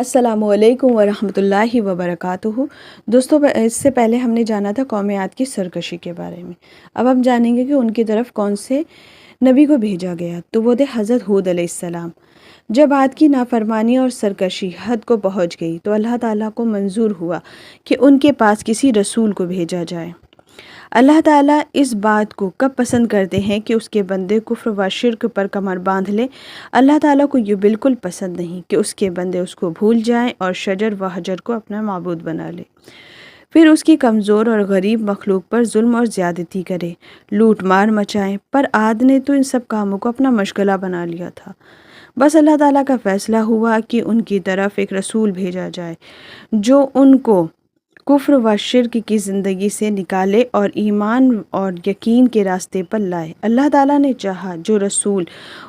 السلام علیکم ورحمۃ اللہ وبرکاتہ۔ دوستو، اس سے پہلے ہم نے جانا تھا قوم عاد کی سرکشی کے بارے میں۔ اب ہم جانیں گے کہ ان کی طرف کون سے نبی کو بھیجا گیا، تو وہ تھے حضرت ہود علیہ السلام۔ جب عاد کی نافرمانی اور سرکشی حد کو پہنچ گئی تو اللہ تعالیٰ کو منظور ہوا کہ ان کے پاس کسی رسول کو بھیجا جائے۔ اللہ تعالیٰ اس بات کو کب پسند کرتے ہیں کہ اس کے بندے کفر و شرک پر کمر باندھ لے۔ اللہ تعالیٰ کو یہ بالکل پسند نہیں کہ اس کے بندے اس کو بھول جائیں اور شجر و حجر کو اپنا معبود بنا لے، پھر اس کی کمزور اور غریب مخلوق پر ظلم اور زیادتی کرے، لوٹ مار مچائیں۔ پر عاد نے تو ان سب کاموں کو اپنا مشغلہ بنا لیا تھا۔ بس اللہ تعالیٰ کا فیصلہ ہوا کہ ان کی طرف ایک رسول بھیجا جائے جو ان کو کفر و شرک کی زندگی سے نکالے اور ایمان اور یقین کے راستے پر لائے۔ اللہ تعالیٰ نے چاہا جو رسول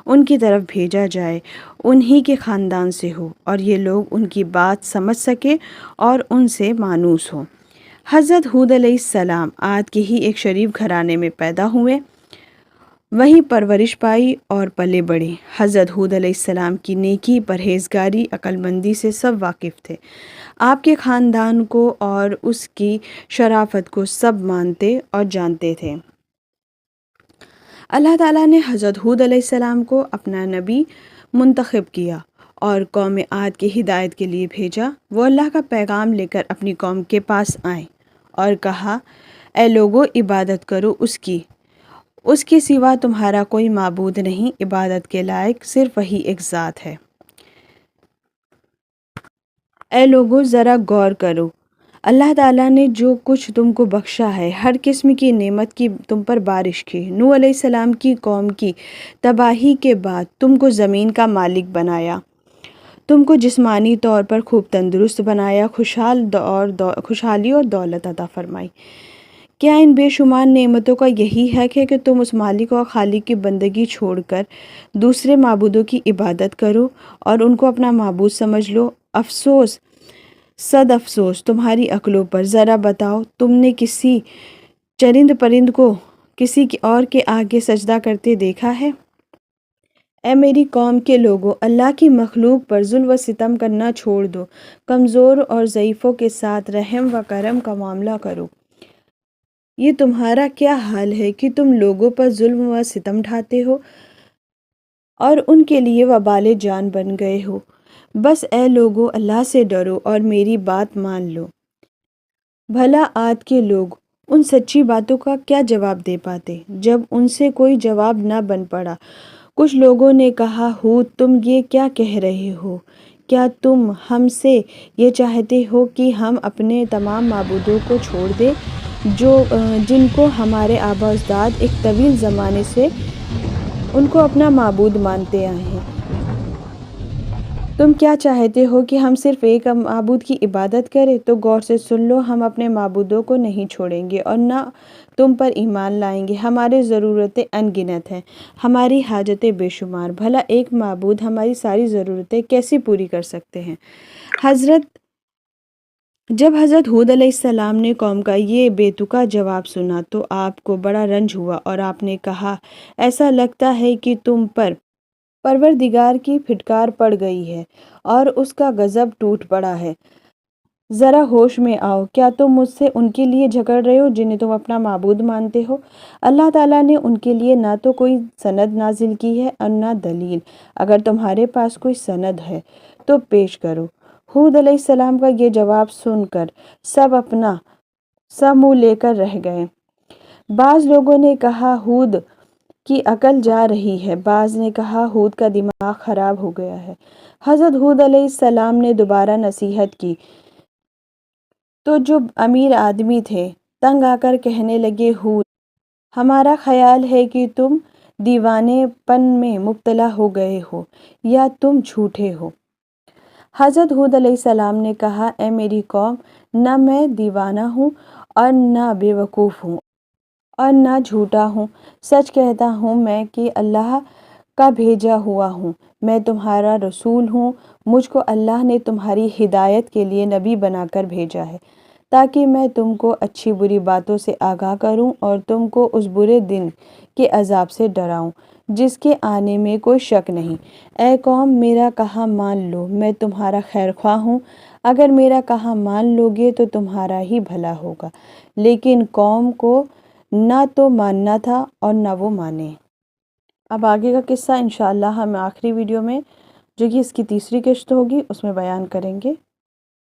ان کی طرف بھیجا جائے انہی کے خاندان سے ہو اور یہ لوگ ان کی بات سمجھ سکیں اور ان سے مانوس ہوں۔ حضرت ہود علیہ السلام عاد کے ہی ایک شریف گھرانے میں پیدا ہوئے، وہیں پرورش پائی اور پلے بڑھے۔ حضرت ہود علیہ السلام کی نیکی، پرہیزگاری، عقل مندی سے سب واقف تھے۔ آپ کے خاندان کو اور اس کی شرافت کو سب مانتے اور جانتے تھے۔ اللہ تعالیٰ نے حضرت ہود علیہ السلام کو اپنا نبی منتخب کیا اور قوم عاد کی ہدایت کے لیے بھیجا۔ وہ اللہ کا پیغام لے کر اپنی قوم کے پاس آئے اور کہا، اے لوگو، عبادت کرو اس کے سوا تمہارا کوئی معبود نہیں، عبادت کے لائق صرف وہی ایک ذات ہے۔ اے لوگو، ذرا غور کرو، اللہ تعالیٰ نے جو کچھ تم کو بخشا ہے، ہر قسم کی نعمت کی تم پر بارش کی۔ نوح علیہ السلام کی قوم کی تباہی کے بعد تم کو زمین کا مالک بنایا، تم کو جسمانی طور پر خوب تندرست بنایا، خوشحالی اور دولت عطا فرمائی۔ کیا ان بے شمار نعمتوں کا یہی حق ہے کہ تم اس مالک اور خالق کی بندگی چھوڑ کر دوسرے معبودوں کی عبادت کرو اور ان کو اپنا معبود سمجھ لو؟ افسوس، صد افسوس تمہاری عقلوں پر۔ ذرا بتاؤ، تم نے کسی چرند پرند کو کسی اور کے آگے سجدہ کرتے دیکھا ہے؟ اے میری قوم کے لوگو، اللہ کی مخلوق پر ظلم و ستم کرنا چھوڑ دو، کمزور اور ضعیفوں کے ساتھ رحم و کرم کا معاملہ کرو۔ یہ تمہارا کیا حال ہے کہ تم لوگوں پر ظلم و ستم ڈھاتے ہو اور ان کے لیے وبال جان بن گئے ہو؟ بس اے لوگو، اللہ سے ڈرو اور میری بات مان لو۔ بھلا عاد کے لوگ ان سچی باتوں کا کیا جواب دے پاتے جب ان سے کوئی جواب نہ بن پڑا؟ کچھ لوگوں نے کہا، ہود، تم یہ کیا کہہ رہے ہو؟ کیا تم ہم سے یہ چاہتے ہو کہ ہم اپنے تمام معبودوں کو چھوڑ دیں جن کو ہمارے آباء و اجداد ایک طویل زمانے سے ان کو اپنا معبود مانتے آئے ہیں؟ تم کیا چاہتے ہو کہ ہم صرف ایک معبود کی عبادت کریں؟ تو غور سے سن لو، ہم اپنے معبودوں کو نہیں چھوڑیں گے اور نہ تم پر ایمان لائیں گے۔ ہماری ضرورتیں ان گنت ہیں، ہماری حاجتیں بے شمار۔ بھلا ایک معبود ہماری ساری ضرورتیں کیسے پوری کر سکتے ہیں؟ جب حضرت ہود علیہ السلام نے قوم کا یہ بے تکا جواب سنا تو آپ کو بڑا رنج ہوا اور آپ نے کہا، ایسا لگتا ہے کہ تم پر پروردگار کی پھٹکار پڑ گئی ہے اور اس کا غضب ٹوٹ پڑا ہے۔ ذرا ہوش میں آؤ، کیا تم مجھ سے ان کے لیے جھگڑ رہے ہو جنہیں تم اپنا معبود مانتے ہو؟ اللہ تعالیٰ نے ان کے لیے نہ تو کوئی سند نازل کی ہے اور نہ دلیل۔ اگر تمہارے پاس کوئی سند ہے تو پیش کرو۔ ہود علیہ السلام کا یہ جواب سن کر سب اپنا منہ لے کر رہ گئے۔ بعض لوگوں نے کہا، ہود کی عقل جا رہی ہے، بعض نے کہا ہود کا دماغ خراب ہو گیا ہے۔ حضرت ہود علیہ السلام نے دوبارہ نصیحت کی تو جو امیر آدمی تھے تنگ آ کر کہنے لگے، ہود، ہمارا خیال ہے کہ تم دیوانے پن میں مبتلا ہو گئے ہو یا تم جھوٹے ہو۔ حضرت ہود علیہ السلام نے کہا، اے میری قوم، نہ میں دیوانہ ہوں اور نہ بے وقوف ہوں اور نہ جھوٹا ہوں، سچ کہتا ہوں میں کہ اللہ کا بھیجا ہوا ہوں، میں تمہارا رسول ہوں۔ مجھ کو اللہ نے تمہاری ہدایت کے لیے نبی بنا کر بھیجا ہے تاکہ میں تم کو اچھی بری باتوں سے آگاہ کروں اور تم کو اس برے دن کے عذاب سے ڈراؤں جس کے آنے میں کوئی شک نہیں۔ اے قوم میرا کہا مان لو، میں تمہارا خیر خواہ ہوں، اگر میرا کہا مان لو گے تو تمہارا ہی بھلا ہوگا۔ لیکن قوم کو نہ تو ماننا تھا اور نہ وہ مانے۔ اب آگے کا قصہ انشاءاللہ ہم آخری ویڈیو میں جو کہ اس کی تیسری قسط ہوگی اس میں بیان کریں گے۔